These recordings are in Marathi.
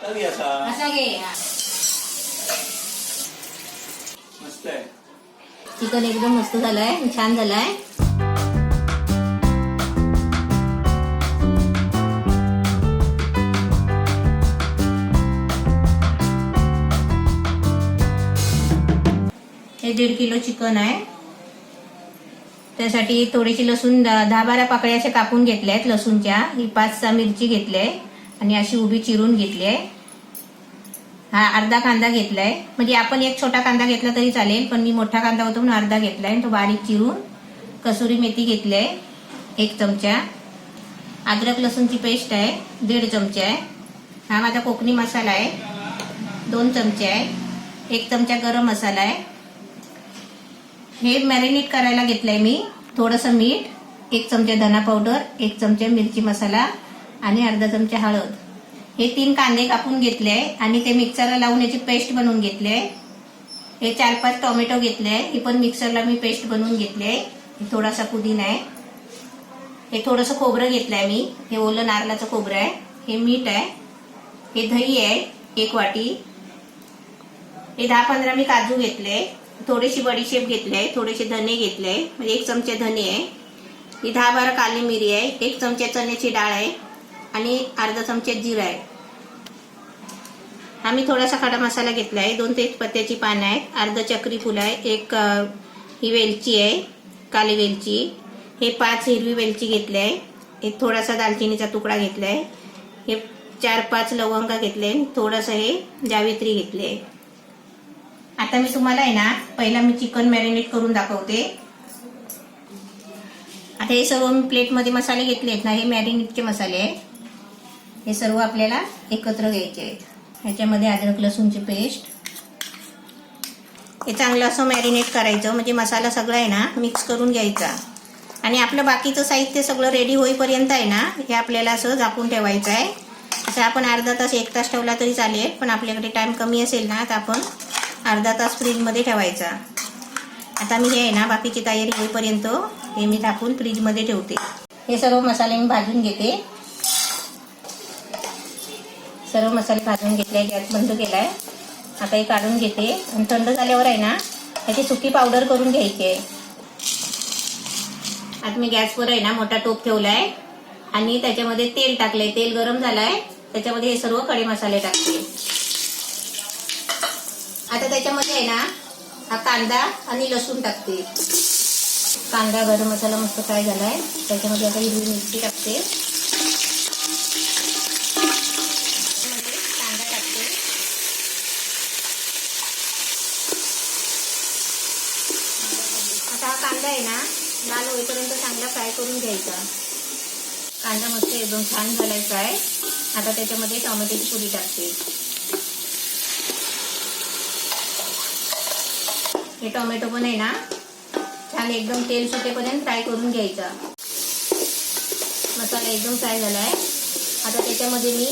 असा घे. मस्त आहे. चिकन एकदम मस्त झालंय, छान झालंय. हे 1.5 किलो चिकन आहे. त्यासाठी थोडीशी लसूण 10-12 पाकळ्या अशा कापून घेतल्या आहेत लसूणच्या. ही 5-6 मिरची घेतली आणि अशी उभी चिरून घेतली आहे. हा अर्धा कांदा घेतलाय, म्हणजे आपण एक छोटा कांदा घेतला तरी चालेल, पण मी मोठा कांदा होता म्हणून अर्धा घेतलाय. तो बारीक चिरून. कसुरी मेथी घेतली आहे 1 चमचा. अद्रक लसूणची पेस्ट आहे 1.5 चमचा आहे. हा माझा कोकणी मसाला आहे 2 चमचे आहे. 1 चमचा गरम मसाला आहे. हे मॅरिनेट करायला घेतलंय मी. थोडंसं मीठ, 1 चमचा धना पावडर, 1 चमचा मिरची मसाला आणि अर्धा चमचा हळद. हे 3 कांदे कापून घेतले आणि ते मिक्सरला लावून याची पेस्ट बनवून घेतले. हे 4-5 टोमॅटो घेतले, हे पण मिक्सरला मी पेस्ट बनवून घेतले. थोडासा पुदिना आहे. हे थोडंसं खोबरं घेतलंय मी. हे ओलं नारळाचं खोबरं आहे. हे मीठ आहे. हे दही आहे 1 वाटी. हे 10-15 मी काजू घेतले. थोडीशी बडीशेप घेतले, थोडेसे धने घेतले, म्हणजे 1 चमचा धने आहे. ही 10-12 काली मिरी आहे. 1 चमचा चण्याची डाळ आहे आणि अर्धा चमचा जिरा आहे. आम्ही थोडासा खडा मसाला घेतला आहे. 2 तेजपत्त्याची पानं आहेत. अर्धा चक्री फुल आहे. 1 ही वेलची आहे, काली वेलची. हे 5 हिरवी वेलची घेतली आहे. एक थोडासा दालचिनीचा तुकडा घेतला आहे. हे 4-5 लवंगा घेतले. थोडंसं हे जावित्री घेतले. आता मी तुम्हाला आहे ना, पहिला मी चिकन मॅरिनेट करून दाखवते. आता हे सर्व मी प्लेटमध्ये मसाले घेतले आहेत ना, हे मॅरिनेटचे मसाले आहेत. हे सर्व आपल्याला एकत्र घ्यायचे आहेत. ह्याच्यामध्ये अद्रक लसूणची पेस्ट. हे चांगलं असं मॅरिनेट करायचं, म्हणजे मसाला सगळा आहे ना मिक्स करून घ्यायचा. आणि आपलं बाकीचं साहित्य सगळं रेडी होईपर्यंत आहे ना, हे आपल्याला असं झाकून ठेवायचं आहे. असं आपण अर्धा तास 1 तास ठेवला तरी चालेल, पण आपल्याकडे टाइम कमी असेल ना तर आपण अर्धा तास फ्रीजमध्ये ठेवायचा. आता मी हे आहे ना बाकीची तयारी होईपर्यंत हे मी टाकून फ्रीजमध्ये ठेवते. हे सर्व मसाले मी भाजून घेते. सर्व मसाले भाजून घेतले, गॅस बंद केलाय. आता हे काढून घेते आणि थंड झाल्यावर आहे ना त्याची सुकी पावडर करून घ्यायची आहे. आता मी गॅसवर आहे ना मोठा टोप ठेवलाय आणि त्याच्यामध्ये तेल टाकलंय. तेल गरम झालाय, त्याच्यामध्ये हे सर्व खडे मसाले टाकते. आता त्याच्यामध्ये आहे ना हा कांदा आणि लसूण टाकते. कांदा गरम मसाला मस्त फ्राय झालाय. त्याच्यामध्ये आता हिरवी मिरची टाकते. कांदा टाकते. आता हा कांदा आहे ना लाल होईपर्यंत चांगला फ्राय करून घ्यायचा. कांदा मस्त एकदम छान झालाय फ्राय. आता त्याच्यामध्ये टोमॅटोची पुरी टाकते. हे टोमॅटो पण आहे ना छान एकदम तेल सुटेपर्यंत फ्राय करून घ्यायचा. मसाला एकदम फ्राय झालाय. आता त्याच्यामध्ये मी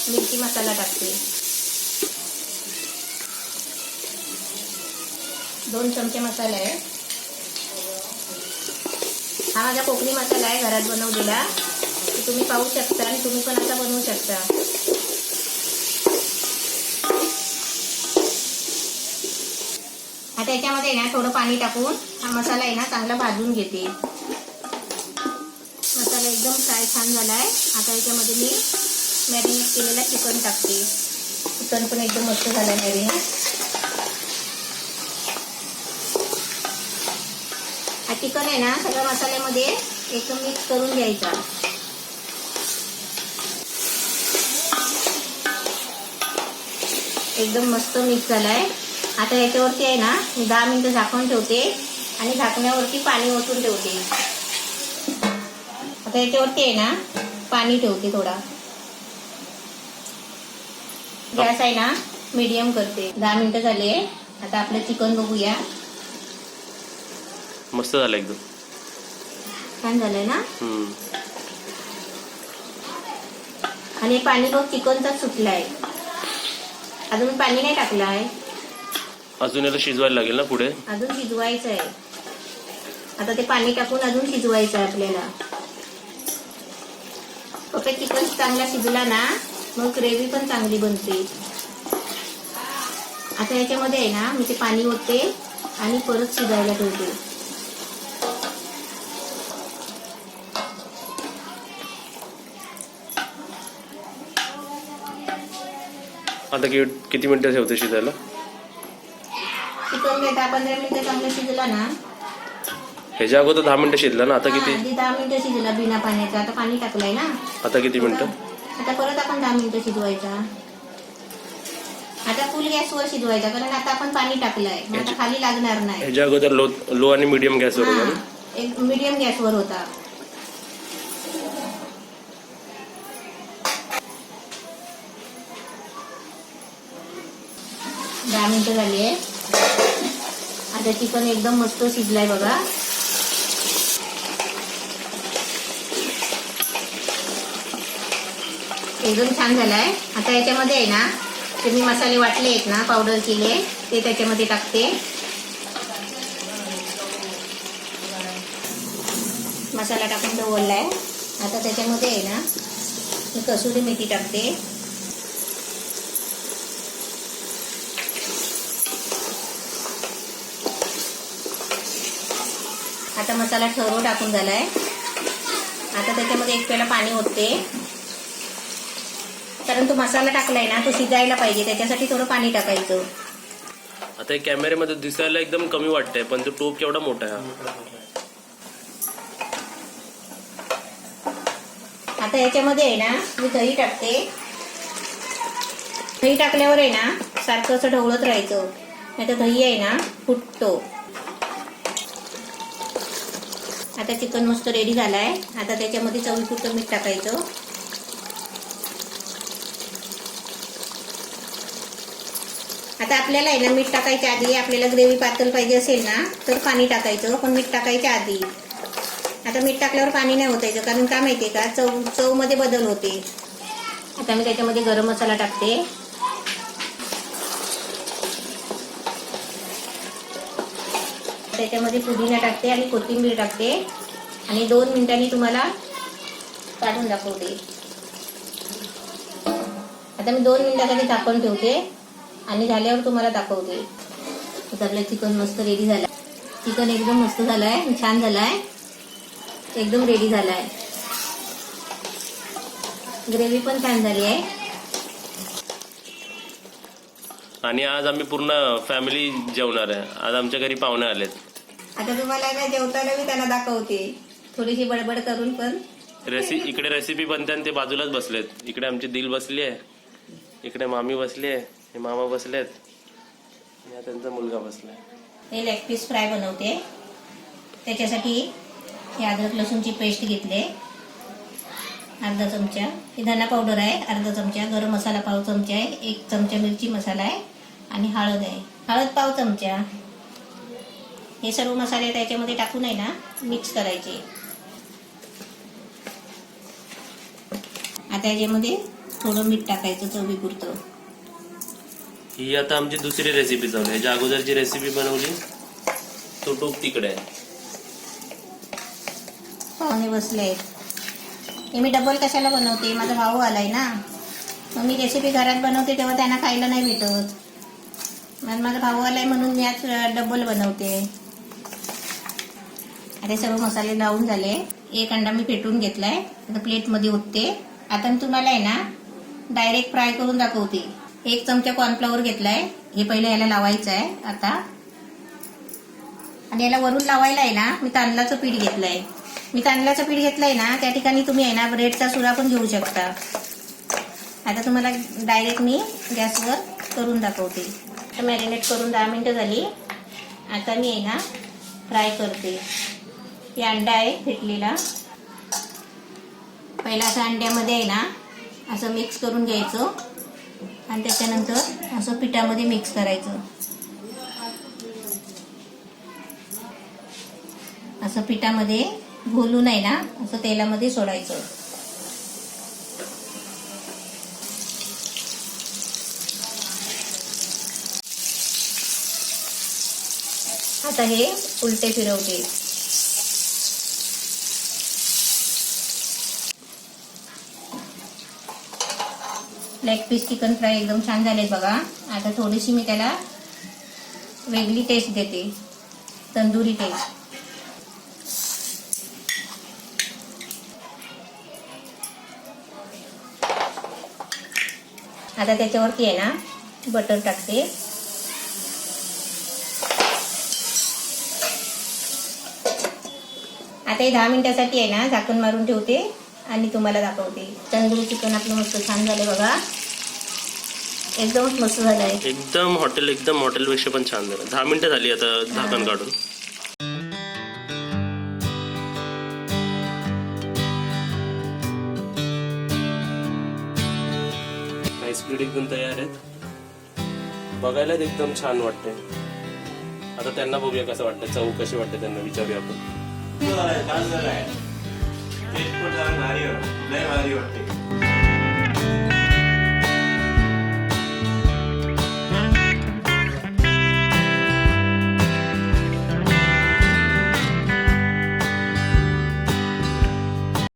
मिरची मसाला टाकते. 2 चमचे मसाला आहे. हा माझा कोकणी मसाला आहे, घरात बनवलेला. तुम्ही पाहू शकता आणि तुम्ही पण असा बनवू शकता. आता याच्यामध्ये ना थोडं पाणी टाकून हा मसाला आहे ना चांगला भाजून घेते. मसाला एकदम फ्राय छान झालाय. आता याच्यामध्ये मी मॅरिनेट केलेला चिकन टाकते. चिकन पण एकदम मस्त झालंय मॅरिनेट. हा चिकन आहे ना सगळ्या मसाल्यामध्ये एकदम मिक्स करून घ्यायचा. एकदम मस्त मिक्स झालाय. आता याच्यावरती आहे ना मी 10 मिनिटं झाकून ठेवते आणि झाकण्यावरती पाणी ओतून ठेवते. आता याच्यावरती आहे ना पाणी ठेवते थोडा. गॅस आहे ना मीडियम करते. 10 मिनिटं झाले. आता आपलं चिकन बघूया. मस्त झालं एकदम छान झालंय ना. आणि पाणी बघ चिकनचा सुटलाय. अजून पाणी नाही टाकलं आहे. अजून याला शिजवायला लागेल ना पुढे. अजून शिजवायचं आहे. आता ते पाणी टाकून अजून शिजवायचं आहे आपल्याला. फक्त चिकन चांगला शिजला ना मग ग्रेव्ही पण चांगली बनते. आता याच्यामध्ये आहे ना मी ते पाणी ओतते आणि परत शिजायला ठेवते. आता किती मिनिटं ठेवते शिजायला? चिकन 10-15 मिनिटं चांगलं शिजला ना. ह्याच्या अगोदर 10 मिनिटं शिजलं ना. आता किती? आधी 10 मिनिटं शिजला बिना पाण्याचं. आता पाणी टाकलंय ना. आता किती मिनिटं? आता परत आपण 10 मिनिटं शिजवायचा. आता फुल गॅसवर शिजवायचा कारण आता आपण पाणी टाकलंय. मग आता खाली लागणार नाही. ह्याच्या अगोदर लो आणि मीडियम गॅसवर होता ना? एक मीडियम गॅसवर होता. दहा मिनिटं झाली आहे. आता चिकन एकदम मस्त शिजलाय बघा. एकदम छान झालाय. आता याच्यामध्ये आहे ना ते मी मसाले वाटले आहेत ना, पावडर केले ते त्याच्यामध्ये टाकते. मसाला टाकून ढवळलाय. आता त्याच्यामध्ये आहे ना मी कसुरी मेथी टाकते. आता मसाला ठरवून टाकून झालाय. आता त्याच्यामध्ये एक पेला पाणी ओतते कारण तो मसाला टाकलाय ना तो शिजायला पाहिजे, त्याच्यासाठी थोडं पाणी टाकायचं. आता हे कॅमेऱ्यामध्ये दिसायला एकदम कमी वाटतंय पण तो टोप केवढा मोठा आहे. आता याच्यामध्ये आहे ना मी दही टाकते. दही टाकल्यावर आहे ना सारखं असं ढवळत राहायचं, नाही तर दही आहे ना फुटतो. आता चिकन मस्त रेडी झालाय. आता त्याच्यामध्ये चवीपुरतं मीठ टाकायचं. आता आपल्याला आहे ना मीठ टाकायच्या आधी आपल्याला ग्रेव्ही पातळ पाहिजे असेल ना तर पाणी टाकायचं, पण मीठ टाकायच्या आधी. आता मीठ टाकल्यावर पाणी नाही ओतायचं कारण का माहितीये का चव मध्ये बदल होते. आता मी त्याच्यामध्ये गरम मसाला टाकते. त्याच्यामध्ये पुदिना टाकते आणि कोथिंबीर टाकते आणि 2 मिनिटांनी तुम्हाला काढून दाखवते. आता मी 2 मिनिटासाठी झाकण ठेवते आणि झाल्यावर तुम्हाला दाखवते. आता आपलं चिकन मस्त रेडी झालं. चिकन एकदम मस्त झालंय, छान झालाय, एकदम रेडी झालाय. ग्रेव्ही पण छान झाली आहे. आणि आज आम्ही पूर्ण फॅमिली जेवणार आहे. आज आमच्या घरी पाहुणे आलेत. आता तुम्हाला काय जेवताना मी त्यांना दाखवते थोडीशी बडबड करून. पण इकडे रेसिपी बनते आणि ते बाजूलाच बसलेत. इकडे आमची दिल बसली आहे, इकडे मामी बसली आहे, हे मामा बसलेत आणि त्यांचा मुलगा बसलाय. हे लेग पीस फ्राय बनवते. त्याच्यासाठी हे अद्रक लसूणची पेस्ट घेतले अर्धा चमचा. ही धना पावडर आहे अर्धा चमचा. गरम मसाला पाव चमचा आहे. 1 चमचा मिरची मसाला आहे आणि हळद आहे. हळद पाव चमचा. हे सर्व मसाले त्याच्यामध्ये टाकून आहे ना मिक्स करायचे. आता याच्यामध्ये थोडं मीठ टाकायचं चवीपुरतं. ही आता आमची दुसरी रेसिपी चालू आहे. ज्या अगोदरची रेसिपी बनवली तो टोप तिकडे आहे. पाहुणे बसले. हे मी डबल कशाला बनवते, माझा भाऊ आलाय ना. मग मी रेसिपी घरात बनवते तेव्हा त्यांना खायला नाही भेटत. मग माझा भाऊ आलाय म्हणून मी आज डबल बनवते. आता सर्व मसाले लावून झाले. एक अंडा मी फेटून घेतलाय. आता प्लेटमध्ये ओतते. आता मी तुम्हाला आहे ना डायरेक्ट फ्राय करून दाखवते. 1 चमचा कॉर्नफ्लॉवर घेतलाय. हे पहिले याला लावायचं आहे आता. आणि याला वरून लावायला आहे ना मी तांदळाचं पीठ घेतलंय. मी तांदळाचं पीठ घेतलंय ना त्या ठिकाणी तुम्ही आहे ना ब्रेडचा सुरा पण घेऊ शकता. आता तुम्हाला डायरेक्ट मी गॅसवर करून दाखवते. आता मॅरिनेट करून 10 मिनिटं झाली. आता मी आहे ना फ्राय करते. हे अंडा आहे फेटलेला. पहिला असं अंड्यामध्ये आहे ना असं मिक्स करून घ्यायचं आणि त्याच्यानंतर असं पिठामध्ये मिक्स करायचं. असं पिठामध्ये घोलून आहे ना असं तेलामध्ये सोडायचं. आता हे उलटे फिरवते. लेग पीस चिकन फ्राय एकदम छान झालेत बघा. आता थोडीशी मी त्याला वेगळी टेस्ट देते, तंदुरी टेस्ट. आता त्याच्यावरती आहे ना बटर टाकते. आता हे 10 मिनिटासाठी आहे ना झाकण मारून ठेवते आणि तुम्हाला दाखवते. तंदुरी चिकन आपलं मस्त छान झालं बघा, एकदमच मस्त झालंय. एकदम हॉटेलपेक्षा पण छान झालं. 10 मिनिटं झाली आता झाकण काढून. राईस प्लेट एकदम तयार आहेत. बघायला एकदम छान वाटते. आता त्यांना बघूया कसं वाटतं, चव कशी वाटते त्यांना विचारूया आपण. भारी वाटते.